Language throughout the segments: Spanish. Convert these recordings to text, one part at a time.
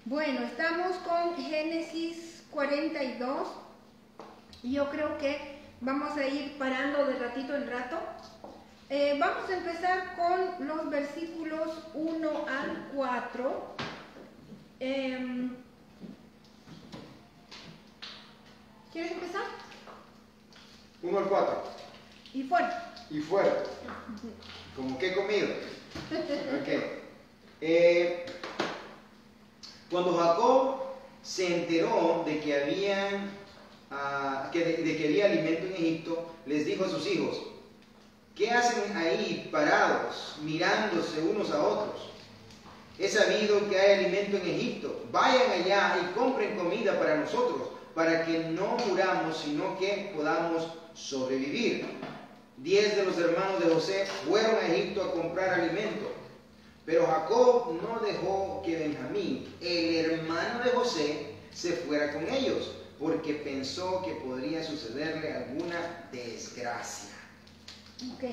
Bueno, estamos con Génesis 42 y yo creo que vamos a ir parando de ratito en rato. Vamos a empezar con los versículos 1 al 4. ¿Quieres empezar? 1 al 4. Y fuerte. Y fuerte. ¿Cómo qué comido? Ok. Cuando Jacob se enteró de que había alimento en Egipto, les dijo a sus hijos: ¿qué hacen ahí parados, mirándose unos a otros? He sabido que hay alimento en Egipto. Vayan allá y compren comida para nosotros, para que no muramos, sino que podamos sobrevivir. 10 de los hermanos de José fueron a Egipto a comprar alimento. Pero Jacob no dejó que Benjamín, el hermano de José, se fuera con ellos, porque pensó que podría sucederle alguna desgracia. Ok.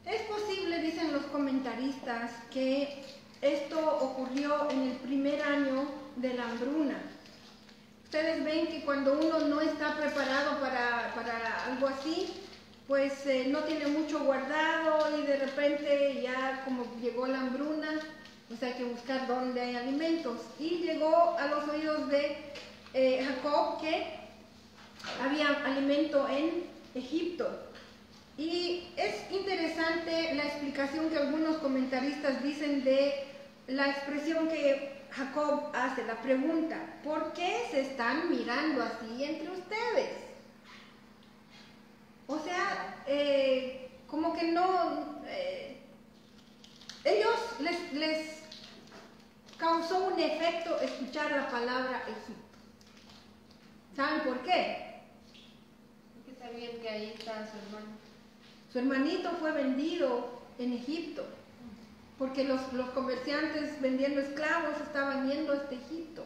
Es posible, dicen los comentaristas, que esto ocurrió en el primer año de la hambruna. Ustedes ven que cuando uno no está preparado para algo así, pues no tiene mucho guardado y de repente ya como llegó la hambruna, pues hay que buscar dónde hay alimentos. Y llegó a los oídos de Jacob que había alimento en Egipto. Y es interesante la explicación que algunos comentaristas dicen de la expresión que Jacob hace, la pregunta: ¿por qué se están mirando así entre ustedes? O sea, como que no, ellos les causó un efecto escuchar la palabra Egipto. ¿Saben por qué? Porque sabían que ahí estaba su hermano. Su hermanito fue vendido en Egipto, porque los comerciantes vendiendo esclavos estaban yendo hasta Egipto.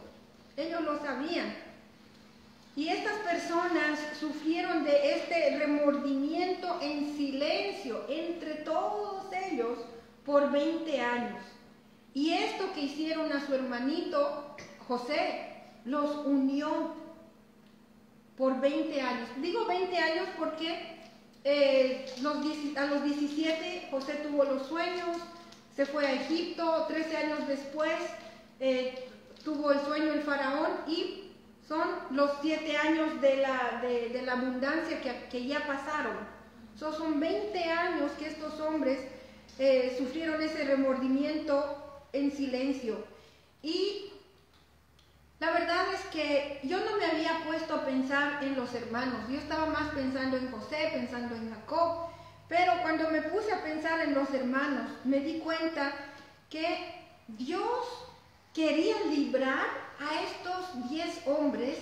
Ellos lo sabían. Y estas personas sufrieron de este remordimiento en silencio entre todos ellos por 20 años. Y esto que hicieron a su hermanito José los unió por 20 años. Digo 20 años porque a los 17 José tuvo los sueños, se fue a Egipto. 13 años después tuvo el sueño el faraón, y son los 7 años de la abundancia que ya pasaron. Son 20 años que estos hombres sufrieron ese remordimiento en silencio. Y la verdad es que yo no me había puesto a pensar en los hermanos. Yo estaba más pensando en José, pensando en Jacob. Pero cuando me puse a pensar en los hermanos, me di cuenta que Dios quería librar a estos 10 hombres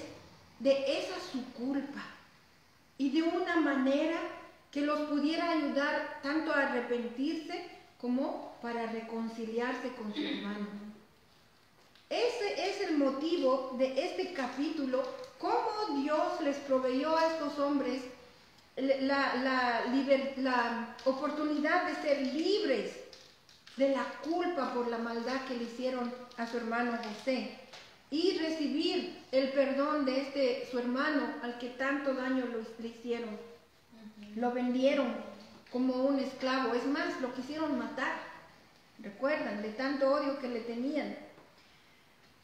de esa su culpa, y de una manera que los pudiera ayudar tanto a arrepentirse como para reconciliarse con su hermano. Ese es el motivo de este capítulo, cómo Dios les proveyó a estos hombres la oportunidad de ser libres de la culpa por la maldad que le hicieron a su hermano José, y recibir el perdón de su hermano al que tanto daño le hicieron. Lo vendieron como un esclavo, es más, lo quisieron matar. ¿Recuerdan? De tanto odio que le tenían.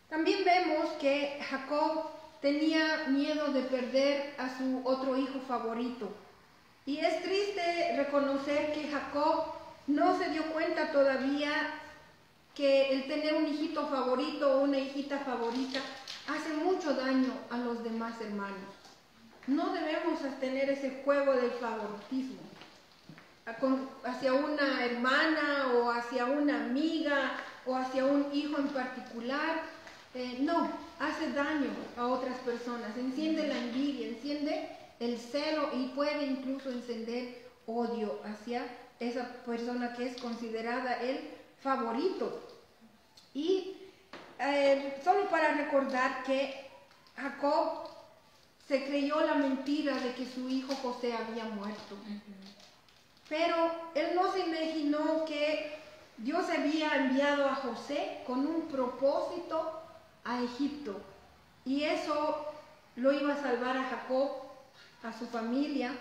También vemos que Jacob tenía miedo de perder a su otro hijo favorito. Y es triste reconocer que Jacob no se dio cuenta todavía que el tener un hijito favorito o una hijita favorita hace mucho daño a los demás hermanos. No debemos tener ese juego del favoritismo hacia una hermana o hacia una amiga o hacia un hijo en particular. No, hace daño a otras personas, enciende la envidia, enciende el celo y puede incluso encender odio hacia esa persona que es considerada el favorito. Y solo para recordar que Jacob se creyó la mentira de que su hijo José había muerto. Pero él no se imaginó que Dios había enviado a José con un propósito a Egipto. Y eso lo iba a salvar a Jacob, a su familia,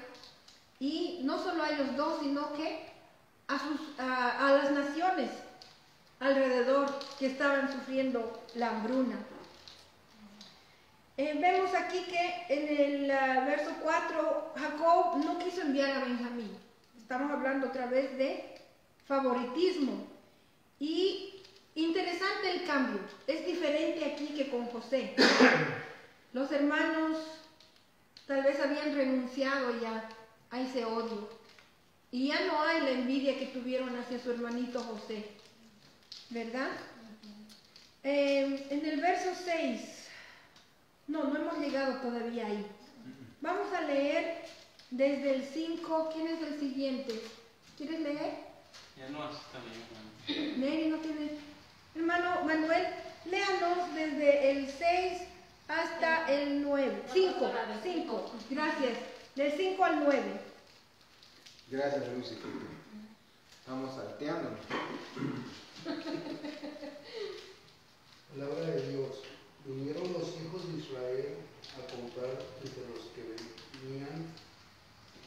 y no solo a ellos dos, sino que a las naciones alrededor que estaban sufriendo la hambruna. Vemos aquí que en el verso 4, Jacob no quiso enviar a Benjamín. Estamos hablando otra vez de favoritismo. Y interesante el cambio. Es diferente aquí que con José. Los hermanos tal vez habían renunciado ya a ese odio. Y ya no hay la envidia que tuvieron hacia su hermanito José. ¿Verdad? En el verso 6. No hemos llegado todavía ahí. Vamos a leer desde el 5. ¿Quién es el siguiente? ¿Quieres leer? Ya no, está bien. Neri no tiene. Hermano Manuel, léanos desde el 6 hasta el 9. 5. Gracias. Del 5 al 9. Gracias, Lucy. Estamos salteando. Palabra de Dios. Vinieron los hijos de Israel a comprar entre los que venían.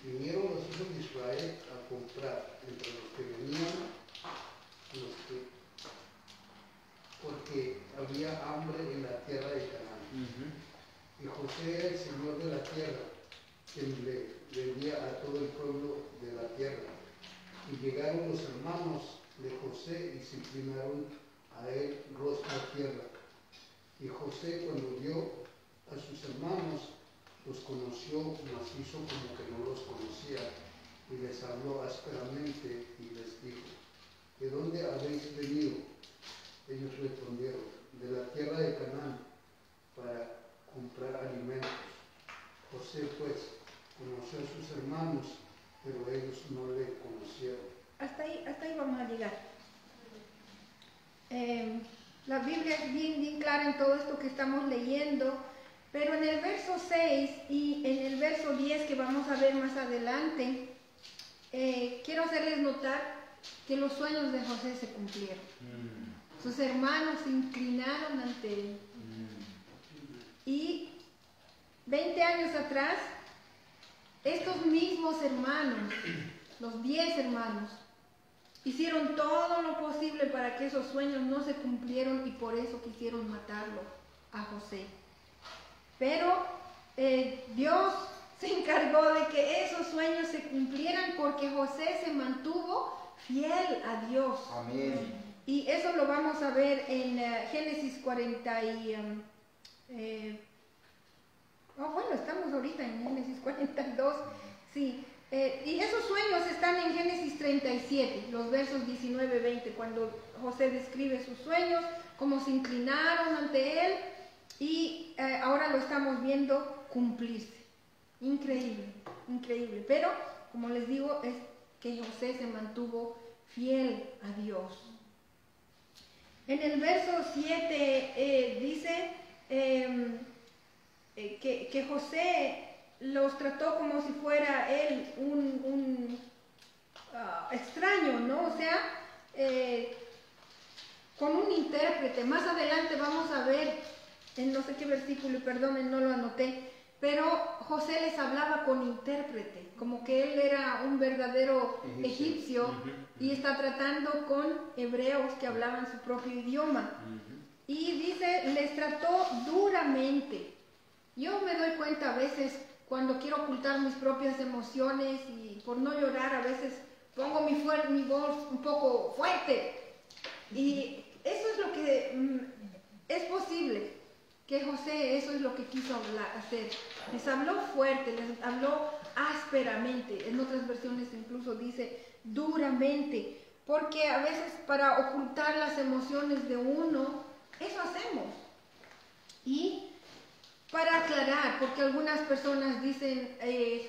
Vinieron los hijos de Israel a comprar entre los que venían, porque había hambre en la tierra de Canaán. Y José era el señor de la tierra, quien le vendía a todo el pueblo de la tierra. Y llegaron los hermanos de José y se inclinaron a él rostro a tierra. Y José, cuando vio a sus hermanos, los conoció, mas hizo como que no los conocía, y les habló ásperamente y les dijo: ¿de dónde habéis venido? Ellos respondieron: de la tierra de Canaán, para comprar alimentos. José, pues, conoció a sus hermanos, pero ellos no le conocieron. Hasta ahí vamos a llegar. La Biblia es bien clara en todo esto que estamos leyendo, pero en el verso 6 y en el verso 10 que vamos a ver más adelante, quiero hacerles notar que los sueños de José se cumplieron. Sus hermanos se inclinaron ante él. Y 20 años atrás, estos mismos hermanos, los 10 hermanos, hicieron todo lo posible para que esos sueños no se cumplieron y por eso quisieron matarlo a José. Pero Dios se encargó de que esos sueños se cumplieran porque José se mantuvo fiel a Dios. Amén. Y eso lo vamos a ver en Génesis 40 y... bueno, estamos ahorita en Génesis 42, sí. Y esos sueños están en Génesis 37, los versos 19-20, cuando José describe sus sueños, cómo se inclinaron ante él, y ahora lo estamos viendo cumplirse. Increíble, increíble. Pero, como les digo, es que José se mantuvo fiel a Dios. En el verso 7 dice que José los trató como si fuera él un extraño, ¿no? O sea, con un intérprete. Más adelante vamos a ver, en no sé qué versículo, perdonen, no lo anoté, pero José les hablaba con intérprete, como que él era un verdadero egipcio y está tratando con hebreos que hablaban su propio idioma. Y dice, les trató duramente. Yo me doy cuenta a veces cuando quiero ocultar mis propias emociones y por no llorar a veces pongo mi voz un poco fuerte. Y eso es lo que es posible, que José eso es lo que quiso hacer. Les habló fuerte, les habló ásperamente. En otras versiones incluso dice duramente, porque a veces para ocultar las emociones de uno, eso hacemos. Y para aclarar, porque algunas personas dicen,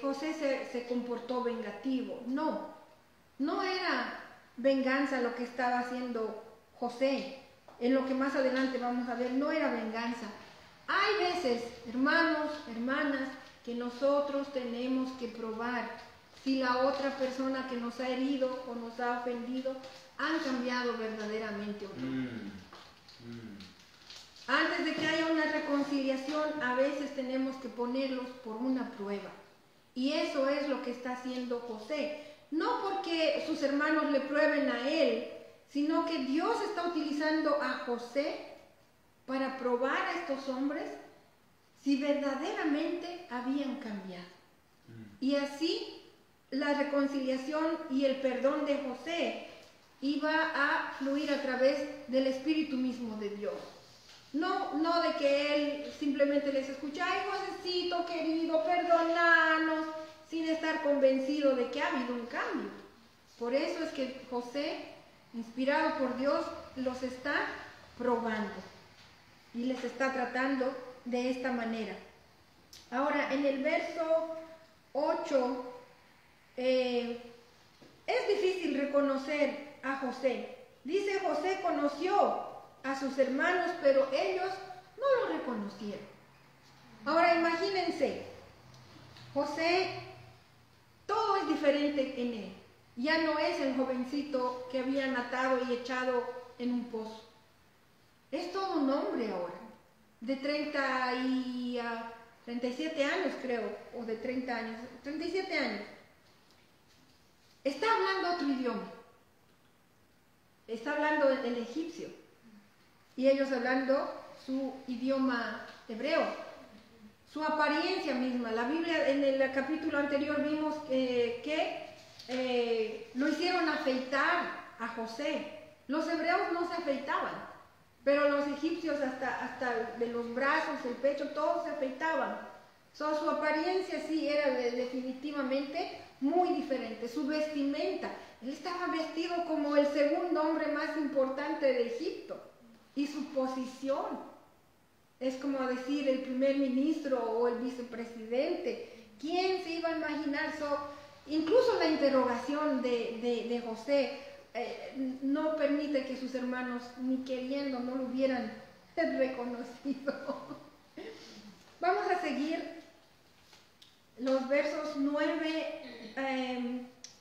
José se comportó vengativo. No era venganza lo que estaba haciendo José. En lo que más adelante vamos a ver, no era venganza. Hay veces, hermanos, hermanas, que nosotros tenemos que probar si la otra persona que nos ha herido o nos ha ofendido han cambiado verdaderamente o no. Antes antes de que haya una reconciliación, a veces tenemos que ponerlos por una prueba. Y eso es lo que está haciendo José. No porque sus hermanos le prueben a él, sino que Dios está utilizando a José para probar a estos hombres si verdaderamente habían cambiado. Y así la reconciliación y el perdón de José iba a fluir a través del Espíritu mismo de Dios. No de que él simplemente les escucha, ay Josecito querido, perdonanos, sin estar convencido de que ha habido un cambio. Por eso es que José, inspirado por Dios, los está probando y les está tratando de esta manera. Ahora, en el verso 8, es difícil reconocer a José. Dice, José conoció a sus hermanos, pero ellos no lo reconocieron. Ahora imagínense, José, todo es diferente en él. Ya no es el jovencito que habían atado y echado en un pozo. Es todo un hombre ahora, de 37 años creo, o de 30 años, 37 años. Está hablando otro idioma. Está hablando el egipcio. Y ellos hablando su idioma hebreo. Su apariencia misma. La Biblia, en el capítulo anterior vimos que lo hicieron afeitar a José. Los hebreos no se afeitaban, pero los egipcios hasta de los brazos, el pecho, todos se afeitaban. Su apariencia sí era definitivamente muy diferente. Su vestimenta, él estaba vestido como el segundo hombre más importante de Egipto. Y su posición es como decir el primer ministro o el vicepresidente. ¿Quién se iba a imaginar? Incluso la interrogación de José no permite que sus hermanos, ni queriendo, no lo hubieran reconocido. Vamos a seguir los versos 9,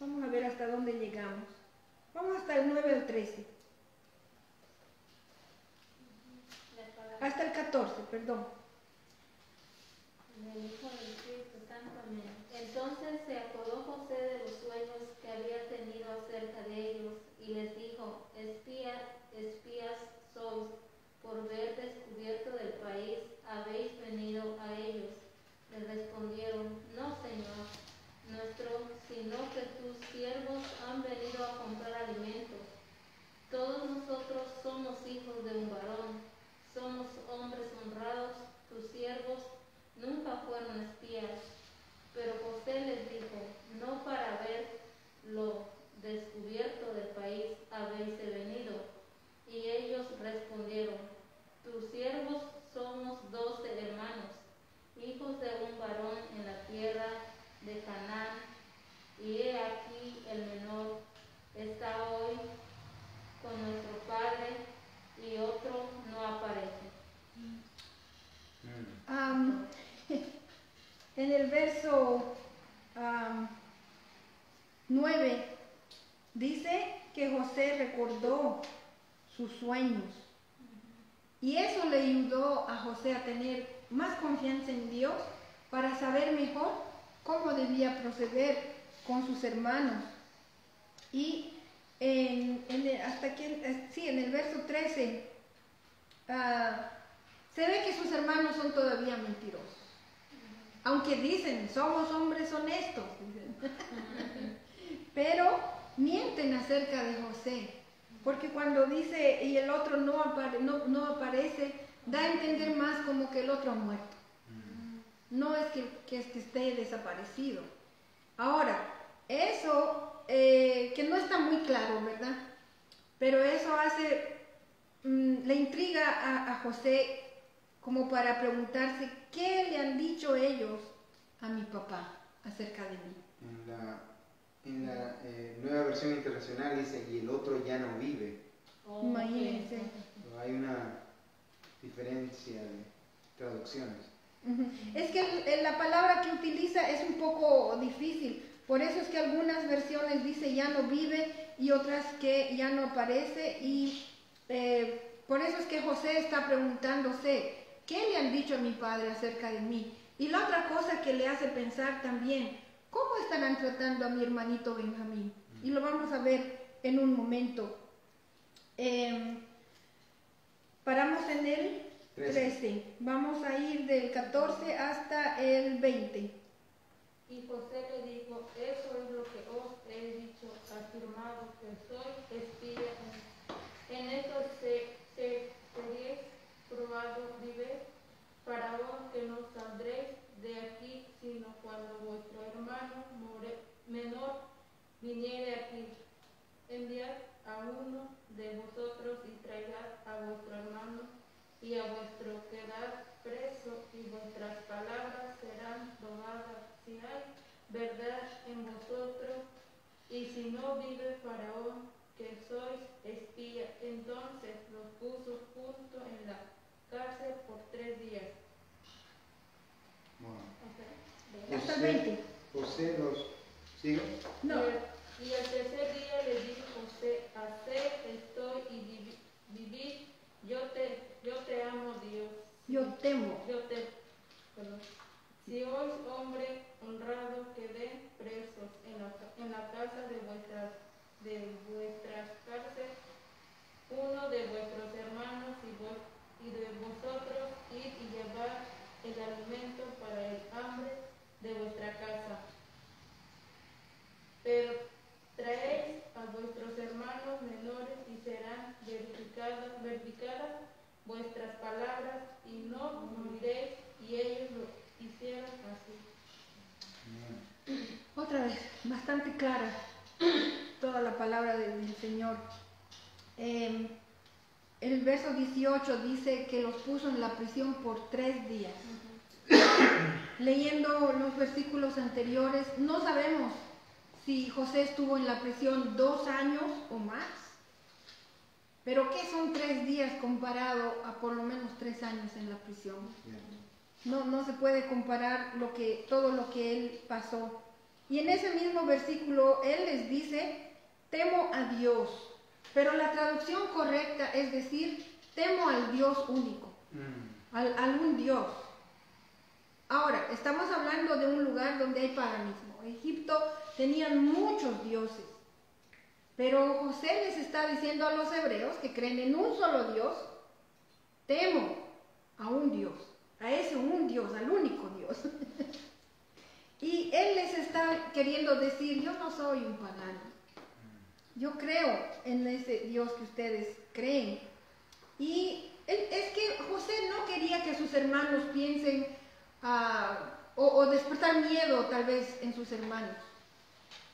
vamos a ver hasta dónde llegamos. Vamos hasta el 9 al 13. Hasta el 14, perdón. Me dijo el Espíritu Santo, amén. Entonces se acordó José de los sueños que había tenido acerca de ellos y les dijo, espías sois, por ver descubierto del país, habéis venido a ellos. Le respondieron, no Señor nuestro, sino que tus siervos han venido a comprar alimentos. Todos nosotros somos hijos de un varón. Somos hombres honrados, tus siervos nunca fueron espías. Pero José les dijo, no para ver lo descubierto del país habéis venido. Y ellos respondieron, tus siervos somos 12 hermanos, hijos de un varón en la tierra de Canaán, y he aquí el menor está hoy con nuestro padre, y otro no aparece. En el verso 9 dice que José recordó sus sueños y eso le ayudó a José a tener más confianza en Dios para saber mejor cómo debía proceder con sus hermanos. Y en el verso 13 se ve que sus hermanos son todavía mentirosos, aunque dicen somos hombres honestos, pero mienten acerca de José, porque cuando dice y el otro no aparece, da a entender más como que el otro ha muerto, no es que esté desaparecido. Ahora, eso que no está muy claro, ¿verdad? Pero eso le intriga a José como para preguntarse qué le han dicho ellos a mi papá acerca de mí. En la nueva versión internacional dice y el otro ya no vive. Imagínense. Hay una diferencia de traducciones. Es que la palabra que utiliza es un poco difícil. Por eso es que algunas versiones dice ya no vive y otras que ya no aparece y Por eso es que José está preguntándose, ¿qué le han dicho a mi padre acerca de mí? Y la otra cosa que le hace pensar también, ¿cómo estarán tratando a mi hermanito Benjamín? Y lo vamos a ver en un momento. Paramos en el 13. Vamos a ir del 14 hasta el 20. Y José le dijo, eso es lo que os he dicho, afirmado que soy espía. En eso seréis probado, vive Faraón, que no saldréis de aquí, sino cuando vuestro hermano menor viniere aquí. Enviad a uno de vosotros y traigad a vuestro hermano y a vuestro quedad preso, y vuestras palabras serán probadas si hay verdad en vosotros, y si no vive Faraón, que sois espía. Entonces los puso junto en la cárcel por 3 días. Bueno. Hasta el 20. José los... ¿Sigo? No. Y el tercer día le dijo José, haced estoy y vivid, yo te amo, Dios. Yo temo. Si oís hombre honrado, quedé presos en la casa de vuestras cárceles, uno de vuestros hermanos y de vosotros, id y llevad el alimento para el hambre de vuestra casa. Pero traéis a vuestros hermanos menores y serán verificadas vuestras palabras y no moriréis. Y ellos lo hicieron así. Otra vez, bastante clara toda la palabra del Señor. El verso 18 dice que los puso en la prisión por 3 días. Leyendo los versículos anteriores, no sabemos si José estuvo en la prisión 2 años o más. Pero ¿qué son 3 días comparado a por lo menos 3 años en la prisión? No se puede comparar todo lo que él pasó. Y en ese mismo versículo él les dice, temo a Dios. Pero la traducción correcta es decir, temo al Dios único, al un Dios. Ahora, estamos hablando de un lugar donde hay paganismo. Egipto tenían muchos dioses. Pero José les está diciendo a los hebreos que creen en un solo Dios, temo a un Dios, a ese un Dios, al único Dios. Y él les está queriendo decir, yo no soy un pagano. Yo creo en ese Dios que ustedes creen. Y es que José no quería que sus hermanos piensen o despertar miedo tal vez en sus hermanos.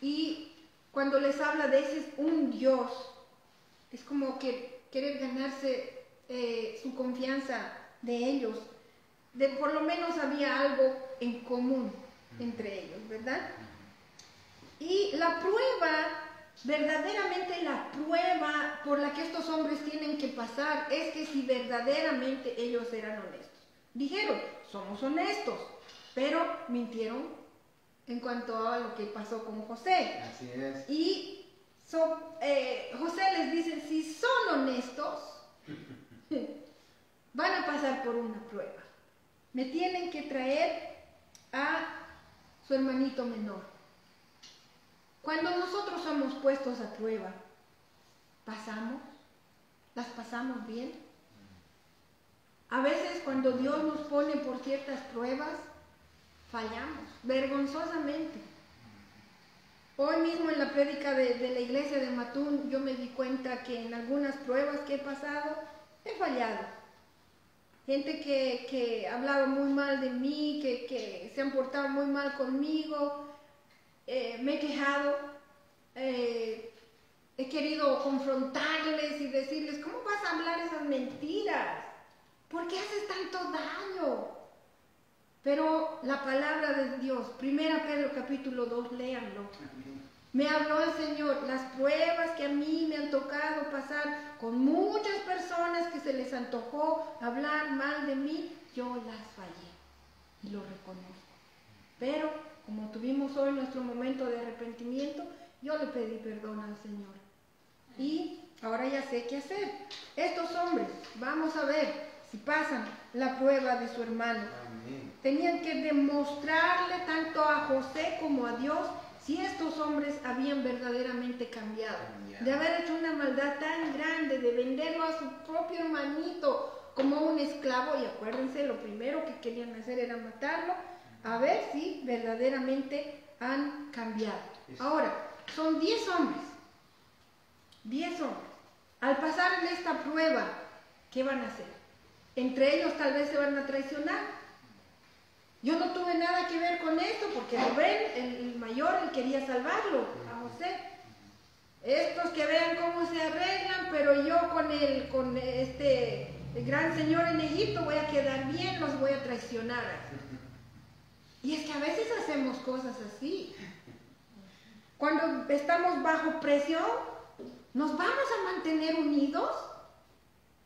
Y cuando les habla de ese un Dios, es como que querer ganarse su confianza de ellos. Por lo menos había algo en común entre ellos, ¿verdad? Y la prueba, verdaderamente la prueba por la que estos hombres tienen que pasar es que si verdaderamente ellos eran honestos. Dijeron, somos honestos, pero mintieron en cuanto a lo que pasó con José. Así es. Y José les dice, si son honestos, van a pasar por una prueba. Me tienen que traer a su hermanito menor. Cuando nosotros somos puestos a prueba, las pasamos bien. A veces cuando Dios nos pone por ciertas pruebas, fallamos, vergonzosamente. Hoy mismo en la prédica de la iglesia de Matún, yo me di cuenta que en algunas pruebas que he pasado, he fallado. Gente que ha hablado muy mal de mí, que se han portado muy mal conmigo, me he quejado, he querido confrontarles y decirles, ¿cómo vas a hablar esas mentiras? ¿Por qué haces tanto daño? Pero la palabra de Dios, 1 Pedro capítulo 2, léanlo. Me habló el Señor, las pruebas que a mí me han tocado pasar con muchas personas que se les antojó hablar mal de mí, yo las fallé y lo reconozco. Pero como tuvimos hoy nuestro momento de arrepentimiento, yo le pedí perdón al Señor. Y ahora ya sé qué hacer. Estos hombres, vamos a ver si pasan la prueba de su hermano. Amén. Tenían que demostrarle tanto a José como a Dios si estos hombres habían verdaderamente cambiado. De haber hecho una maldad tan grande, de venderlo a su propio hermanito como un esclavo, y acuérdense, lo primero que querían hacer era matarlo, a ver si verdaderamente han cambiado. Ahora, son 10 hombres. 10 hombres. Al pasar en esta prueba, ¿qué van a hacer? Entre ellos tal vez se van a traicionar. Yo no tuve nada que ver con esto porque Rubén, el mayor, él quería salvarlo a José. Estos que vean cómo se arreglan, pero yo con el gran señor en Egipto voy a quedar bien, los voy a traicionar. Y es que a veces hacemos cosas así. Cuando estamos bajo presión, ¿nos vamos a mantener unidos?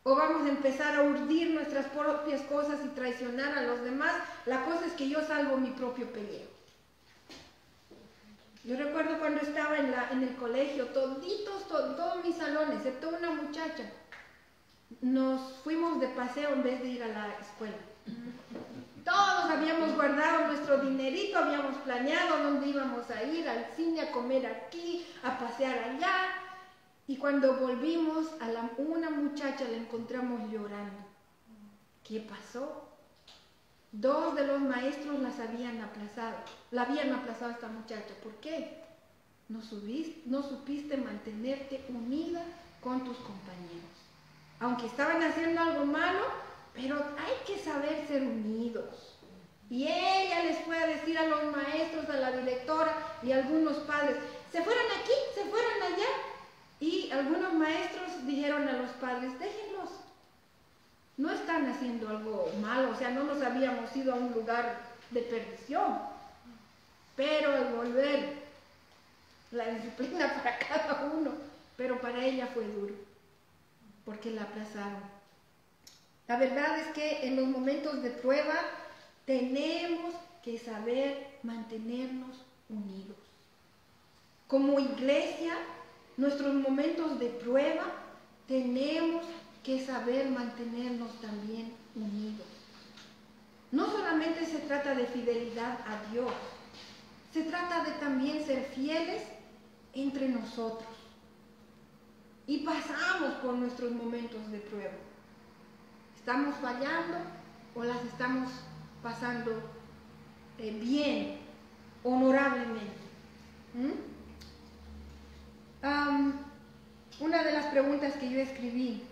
¿O vamos a empezar a urdir nuestras propias cosas y traicionar a los demás? La cosa es que yo salvo mi propio pellejo. Yo recuerdo cuando estaba en el colegio, todo mi salón, excepto una muchacha, nos fuimos de paseo en vez de ir a la escuela. Todos habíamos guardado nuestro dinerito, habíamos planeado dónde íbamos a ir, al cine, a comer aquí, a pasear allá. Y cuando volvimos, una muchacha la encontramos llorando. ¿Qué pasó? 2 de los maestros la habían aplazado a esta muchacha. ¿Por qué? No supiste mantenerte unida con tus compañeros. Aunque estaban haciendo algo malo, pero hay que saber ser unidos. Y ella les fue a decir a los maestros, a la directora y a algunos padres, se fueron aquí, se fueron allá. Y algunos maestros dijeron a los padres, déjenlos, no están haciendo algo malo, o sea, no nos habíamos ido a un lugar de perdición. Pero al volver, la disciplina para cada uno, pero para ella fue duro, porque la aplazaron. La verdad es que en los momentos de prueba tenemos que saber mantenernos unidos. Como iglesia, nuestros momentos de prueba tenemos que saber mantenernos también unidos. No solamente se trata de fidelidad a Dios, se trata de también ser fieles entre nosotros. Y pasamos por nuestros momentos de prueba. ¿Estamos fallando o las estamos pasando bien, honorablemente? Una de las preguntas que yo escribí,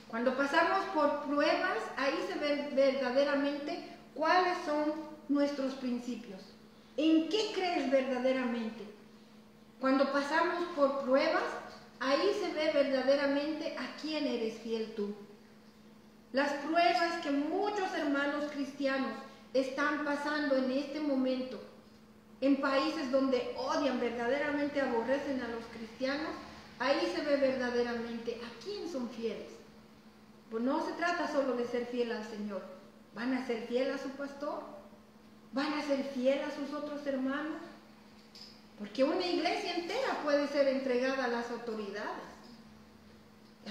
cuando pasamos por pruebas, ahí se ve verdaderamente cuáles son nuestros principios. ¿En qué crees verdaderamente? Cuando pasamos por pruebas, ahí se ve verdaderamente a quién eres fiel tú. Las pruebas que muchos hermanos cristianos están pasando en este momento, en países donde odian, verdaderamente aborrecen a los cristianos, ahí se ve verdaderamente a quién son fieles. Pues no se trata solo de ser fiel al Señor. ¿Van a ser fiel a su pastor? ¿Van a ser fiel a sus otros hermanos? Porque una iglesia entera puede ser entregada a las autoridades.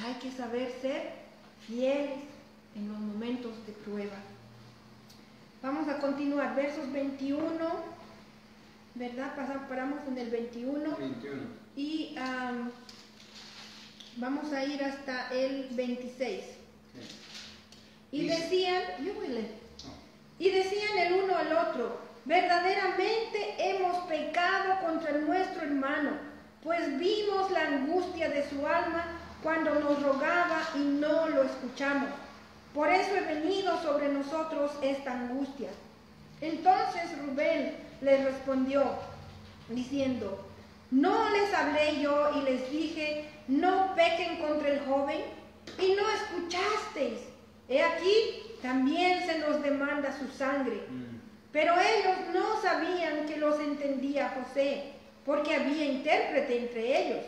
Hay que saber ser fieles en los momentos de prueba. Vamos a continuar, versos 21, ¿verdad? Paramos en el 21. Y vamos a ir hasta el 26. Y decían, y decían el uno al otro, verdaderamente hemos pecado contra nuestro hermano, pues vimos la angustia de su alma cuando nos rogaba y no lo escuchamos. Por eso he venido sobre nosotros esta angustia. Entonces Rubén les respondió, diciendo, ¿no les hablé yo y les dije, no pequen contra el joven? Y no escuchasteis. He aquí, también se nos demanda su sangre. Pero ellos no sabían que los entendía José, porque había intérprete entre ellos.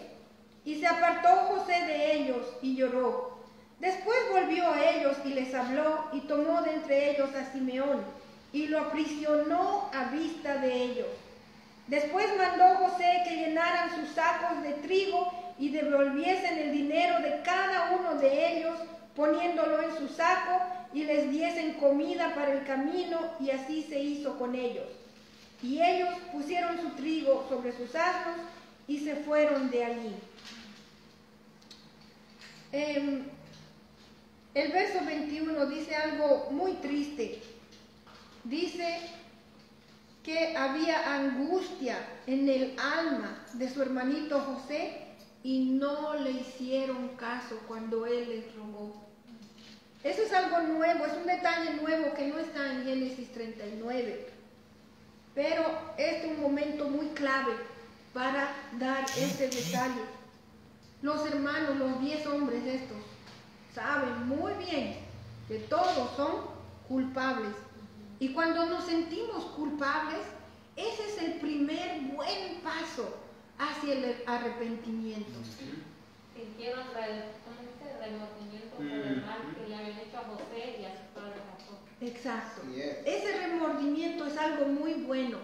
Y se apartó José de ellos y lloró. Después volvió a ellos y les habló, y tomó de entre ellos a Simeón, y lo aprisionó a vista de ellos. Después mandó José que llenaran sus sacos de trigo y devolviesen el dinero de cada uno de ellos, poniéndolo en su saco, y les diesen comida para el camino, y así se hizo con ellos. Y ellos pusieron su trigo sobre sus asnos y se fueron de allí. El verso 21 dice algo muy triste. Dice que había angustia en el alma de su hermanito José y no le hicieron caso cuando él les rogó. Eso es algo nuevo, es un detalle nuevo que no está en Génesis 39. Pero es un momento muy clave para dar este detalle. Los hermanos, los 10 hombres estos, saben muy bien que todos son culpables. Y cuando nos sentimos culpables, ese es el primer buen paso hacia el arrepentimiento. Sintieron remordimiento por el mal que le habían hecho a José y a su padre Jacob. Exacto. Yes. Ese remordimiento es algo muy bueno,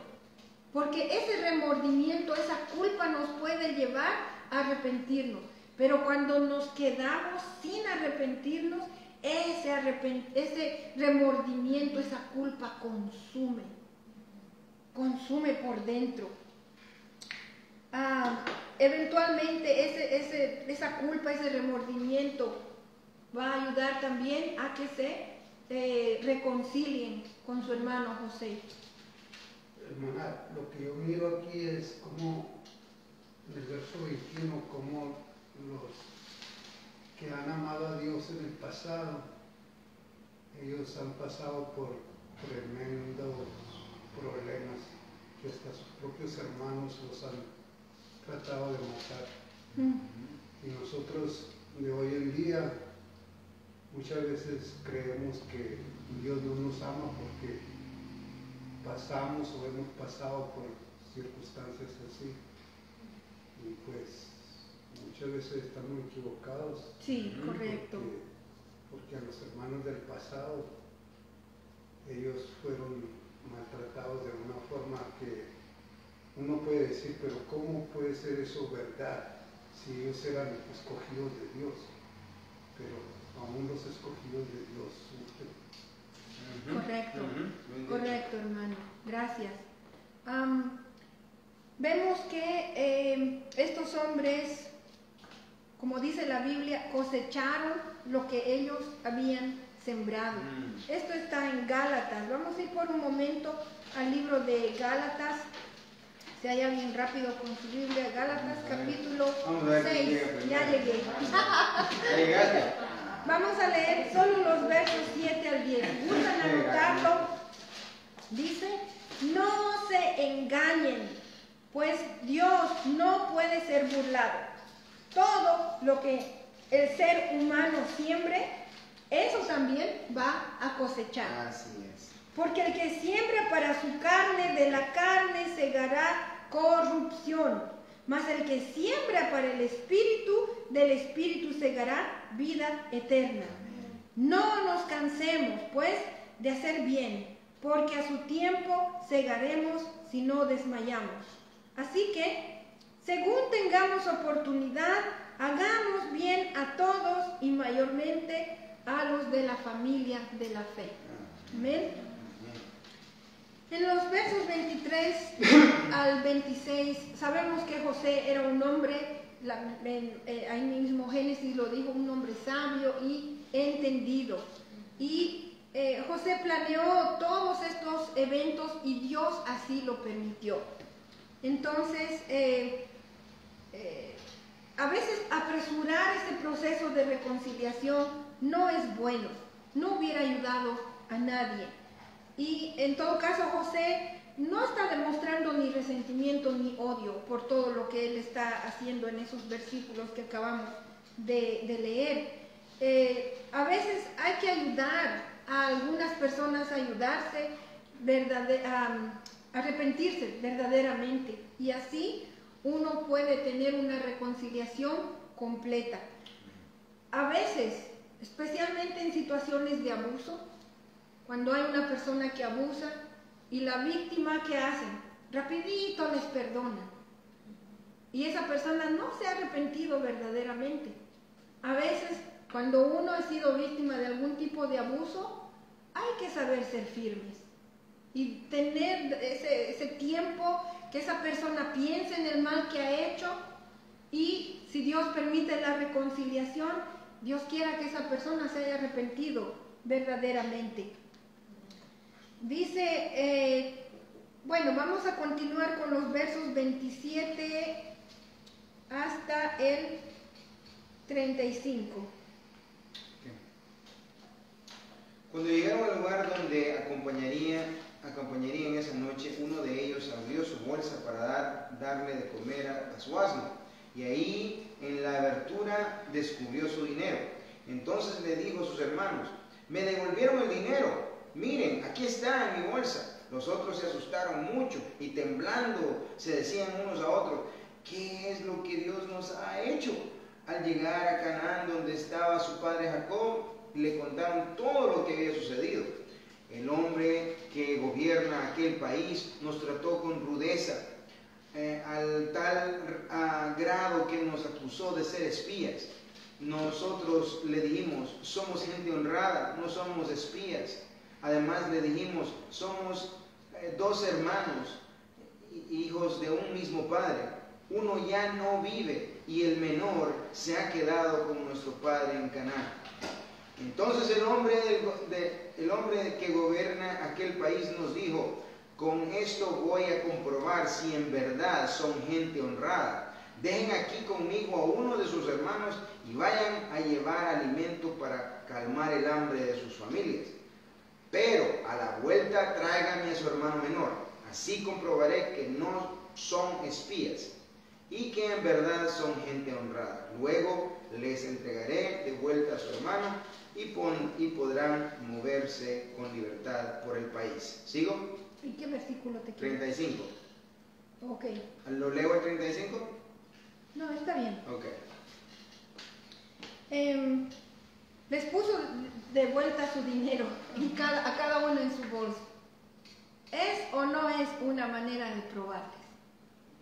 porque ese remordimiento, esa culpa nos puede llevar a arrepentirnos. Pero cuando nos quedamos sin arrepentirnos, ese remordimiento, esa culpa consume por dentro. Eventualmente esa culpa, ese remordimiento va a ayudar también a que se reconcilien con su hermano José. Hermana, lo que yo miro aquí es como en el verso 21, como los que han amado a Dios en el pasado, ellos han pasado por tremendos problemas que hasta sus propios hermanos los han tratado de matar. Y nosotros de hoy en día muchas veces creemos que Dios no nos ama porque pasamos o hemos pasado por circunstancias así. Y pues muchas veces estamos equivocados. Sí, correcto. Porque a los hermanos del pasado, ellos fueron maltratados de una forma que uno puede decir, pero ¿cómo puede ser eso verdad si ellos eran escogidos de Dios? Pero aún los escogidos de Dios sufren. Correcto, correcto, hermano. Gracias. Vemos que estos hombres, como dice la Biblia, cosecharon lo que ellos habían sembrado. Esto está en Gálatas. Vamos a ir por un momento al libro de Gálatas. Si hay alguien rápido con su Biblia, Gálatas capítulo 6. Ya llegué. ¿Ya llegaste? Vamos a leer solo los versos 7 al 10. ¿Gustan anotarlo? Dice, no se engañen, pues Dios no puede ser burlado. Todo lo que el ser humano siembre, eso también va a cosechar. Así es. Porque el que siembra para su carne, de la carne segará corrupción. Mas el que siembra para el Espíritu, del Espíritu segará vida eterna. No nos cansemos, pues, de hacer bien, porque a su tiempo segaremos si no desmayamos. Así que, según tengamos oportunidad, hagamos bien a todos y mayormente a los de la familia de la fe. Amén. En los versos 23 al 26 sabemos que José era un hombre, ahí mismo Génesis lo dijo, un hombre sabio y entendido. Y José planeó todos estos eventos y Dios así lo permitió. Entonces, a veces apresurar ese proceso de reconciliación no es bueno, no hubiera ayudado a nadie. Y en todo caso José no está demostrando ni resentimiento ni odio por todo lo que él está haciendo en esos versículos que acabamos de leer. A veces hay que ayudar a algunas personas a ayudarse, a arrepentirse verdaderamente, y así uno puede tener una reconciliación completa. A veces, especialmente en situaciones de abuso, cuando hay una persona que abusa y la víctima, ¿qué hacen? Rapidito les perdonan. y esa persona no se ha arrepentido verdaderamente. A veces, cuando uno ha sido víctima de algún tipo de abuso, hay que saber ser firmes y tener ese tiempo que esa persona piense en el mal que ha hecho, y si Dios permite la reconciliación, Dios quiera que esa persona se haya arrepentido verdaderamente. Dice, bueno, vamos a continuar con los versos 27 hasta el 35. Cuando llegaron al lugar donde acompañarían esa noche, uno de ellos abrió su bolsa para darle de comer a su asno, y ahí en la abertura descubrió su dinero. Entonces le dijo a sus hermanos: me devolvieron el dinero, miren, aquí está en mi bolsa. Los otros se asustaron mucho y temblando se decían unos a otros: ¿qué es lo que Dios nos ha hecho? Al llegar a Canaán, donde estaba su padre Jacob, le contaron todo lo que había sucedido. El hombre que gobierna aquel país nos trató con rudeza, al tal grado que nos acusó de ser espías. Nosotros le dijimos: somos gente honrada, no somos espías. Además le dijimos: somos dos hermanos, hijos de un mismo padre. Uno ya no vive y el menor se ha quedado con nuestro padre en Canaán. Entonces el hombre que gobierna aquel país nos dijo: con esto voy a comprobar si en verdad son gente honrada. Dejen aquí conmigo a uno de sus hermanos y vayan a llevar alimento para calmar el hambre de sus familias. Pero a la vuelta tráiganme a su hermano menor. Así comprobaré que no son espías y que en verdad son gente honrada. Luego les entregaré de vuelta a su hermano y podrán moverse con libertad por el país. ¿Sigo? ¿Y qué versículo te queda? 35. Ok. ¿Lo leo el 35? No, está bien. Ok. Les puso de vuelta su dinero a cada uno en su bolsa. ¿Es o no es una manera de probarles?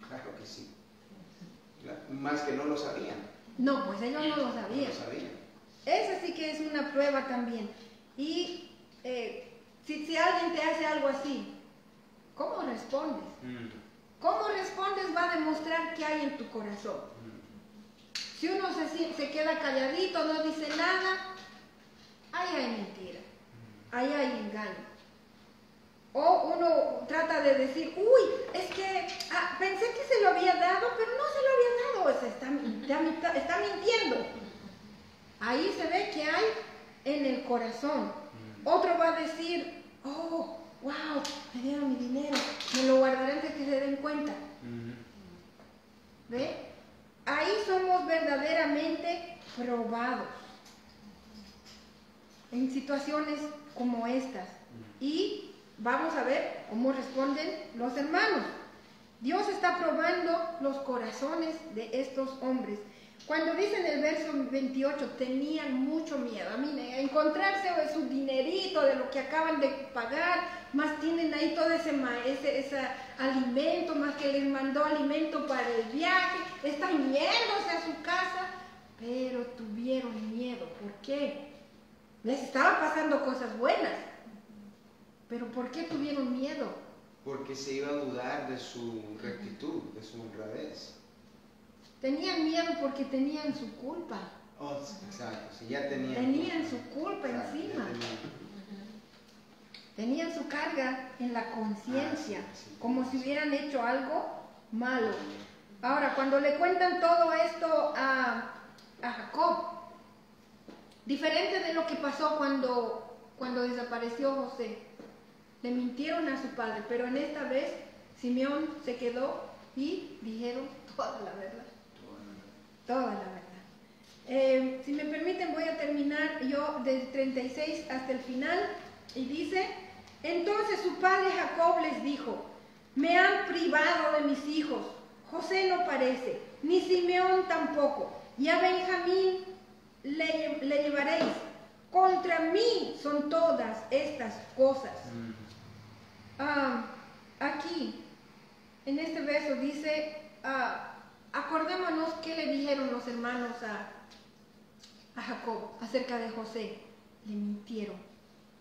Claro que sí. Más que no lo sabían. No, pues ellos no lo sabían. No lo sabían. Esa sí que es una prueba también. Y si alguien te hace algo así, ¿cómo respondes? ¿Cómo respondes va a demostrar qué hay en tu corazón? Si uno se queda calladito, no dice nada, ahí hay mentira, ahí hay engaño. O uno trata de decir: uy, es que pensé que se lo había dado, pero no se lo había dado, o sea, está mintiendo. Ahí se ve que hay en el corazón. Otro va a decir: oh, wow, me dieron mi dinero, me lo guardaré antes que se den cuenta. ¿Ve? Ahí somos verdaderamente probados en situaciones como estas. Y vamos a ver cómo responden los hermanos. Dios está probando los corazones de estos hombres. Cuando dice en el verso 28, tenían mucho miedo. A mí, encontrarse su dinerito de lo que acaban de pagar, más tienen ahí todo ese alimento, más que les mandó alimento para el viaje, están yéndose a su casa, pero tuvieron miedo. ¿Por qué? Les estaba pasando cosas buenas, pero ¿por qué tuvieron miedo? Porque se iba a dudar de su rectitud, de su honradez. Tenían miedo porque tenían su culpa. Oh, exacto, si ya tenían su culpa encima. Tenían su carga en la conciencia, sí. como si hubieran hecho algo malo. Ahora, cuando le cuentan todo esto a Jacob, diferente de lo que pasó cuando desapareció José, le mintieron a su padre, pero en esta vez Simeón se quedó y dijeron toda la verdad. Toda la verdad. Si me permiten, voy a terminar yo del 36 hasta el final. Y dice: entonces su padre Jacob les dijo: me han privado de mis hijos. José no parece, ni Simeón tampoco. Y a Benjamín le llevaréis. Contra mí son todas estas cosas. Aquí, en este verso dice: acordémonos qué le dijeron los hermanos a Jacob acerca de José. Le mintieron.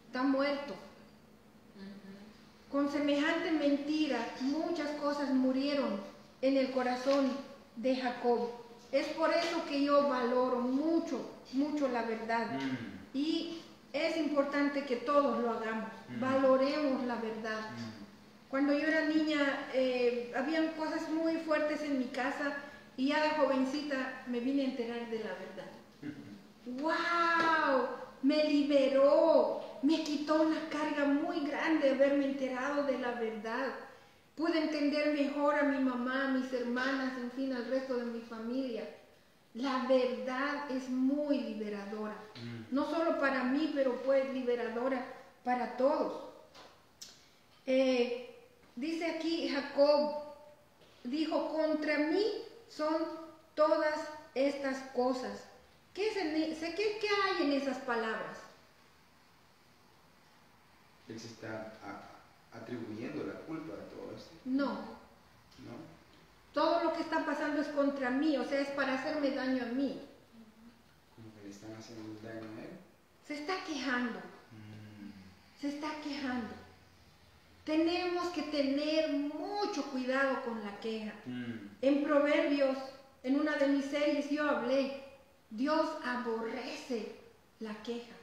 Está muerto. Con semejante mentira, muchas cosas murieron en el corazón de Jacob. Es por eso que yo valoro mucho, mucho la verdad. Y es importante que todos lo hagamos. Valoremos la verdad. Cuando yo era niña, habían cosas muy fuertes en mi casa y ya de jovencita me vine a enterar de la verdad. ¡Wow! Me liberó, me quitó una carga muy grande haberme enterado de la verdad. Pude entender mejor a mi mamá, a mis hermanas, en fin, al resto de mi familia. La verdad es muy liberadora. No solo para mí, pero pues liberadora para todos. Dice aquí Jacob, dijo, contra mí son todas estas cosas. ¿Qué hay en esas palabras? Él se está atribuyendo la culpa de todo esto. No. ¿No? Todo lo que está pasando es contra mí, o sea, es para hacerme daño a mí. Como que le están haciendo daño a él. Se está quejando. Se está quejando. Tenemos que tener mucho cuidado con la queja. En Proverbios, en una de mis series, yo hablé, Dios aborrece la queja.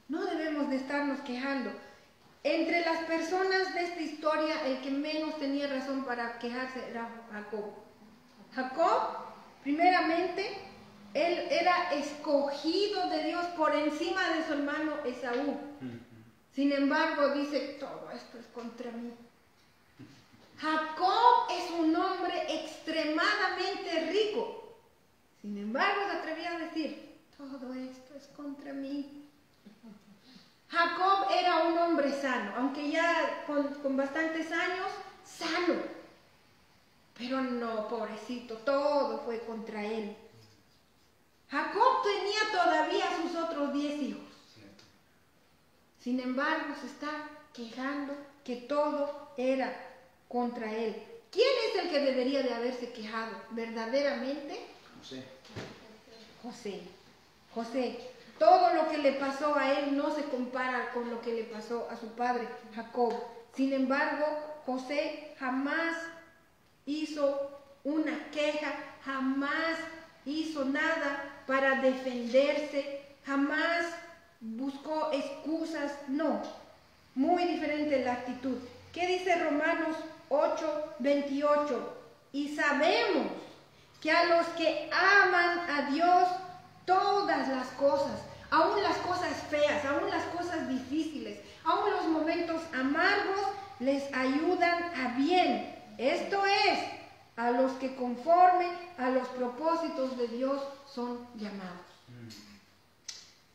No debemos de estarnos quejando. Entre las personas de esta historia, el que menos tenía razón para quejarse era Jacob. Jacob, primeramente, él era escogido de Dios por encima de su hermano Esaú. Sin embargo, dice, todo esto es contra mí. Jacob es un hombre extremadamente rico. Sin embargo, se atrevía a decir, todo esto es contra mí. Jacob era un hombre sano, aunque ya con bastantes años, sano. Pero no, pobrecito, todo fue contra él. Jacob tenía todavía sus otros 10 hijos. Sin embargo, se está quejando que todo era contra él. ¿Quién es el que debería de haberse quejado verdaderamente? José. Todo lo que le pasó a él no se compara con lo que le pasó a su padre Jacob. Sin embargo, José jamás hizo una queja, jamás hizo nada para defenderse, jamás buscó excusas, no. Muy diferente la actitud. ¿Qué dice Romanos 8:28? Y sabemos que a los que aman a Dios, todas las cosas, aún las cosas feas, aún las cosas difíciles, aún los momentos amargos, les ayudan a bien. Esto es, a los que conforme a los propósitos de Dios son llamados.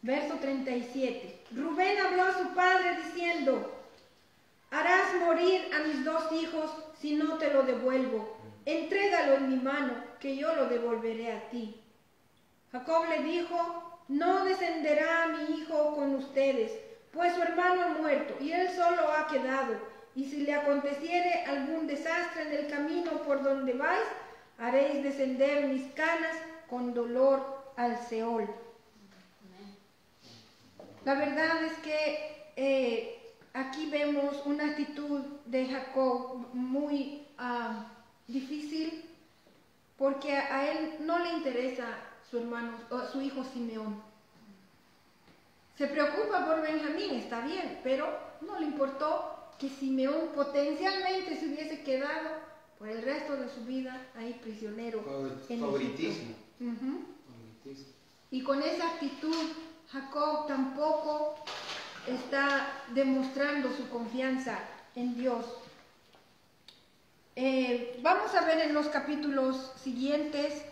Verso 37. Rubén habló a su padre diciendo, harás morir a mis 2 hijos si no te lo devuelvo. Entrégalo en mi mano, que yo lo devolveré a ti. Jacob le dijo, no descenderá mi hijo con ustedes, pues su hermano ha muerto y él solo ha quedado. Y si le aconteciere algún desastre en el camino por donde vais, haréis descender mis canas con dolor al Seol. La verdad es que aquí vemos una actitud de Jacob muy difícil, porque a él no le interesa su hermano, su hijo Simeón. Se preocupa por Benjamín, está bien, pero no le importó que Simeón potencialmente se hubiese quedado por el resto de su vida ahí prisionero en favoritismo. Egipto. Y con esa actitud Jacob tampoco está demostrando su confianza en Dios. Vamos a ver en los capítulos siguientes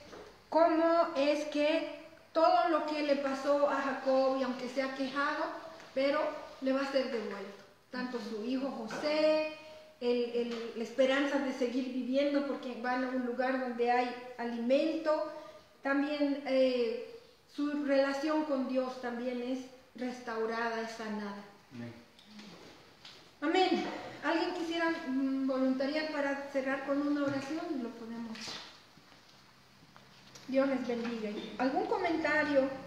cómo es que todo lo que le pasó a Jacob, y aunque se ha quejado, pero le va a ser devuelto. Tanto su hijo José, la esperanza de seguir viviendo porque van a un lugar donde hay alimento, también su relación con Dios también es restaurada, es sanada. Amén. ¿Alguien quisiera voluntariar para cerrar con una oración? Lo podemos. Dios les bendiga. ¿Algún comentario?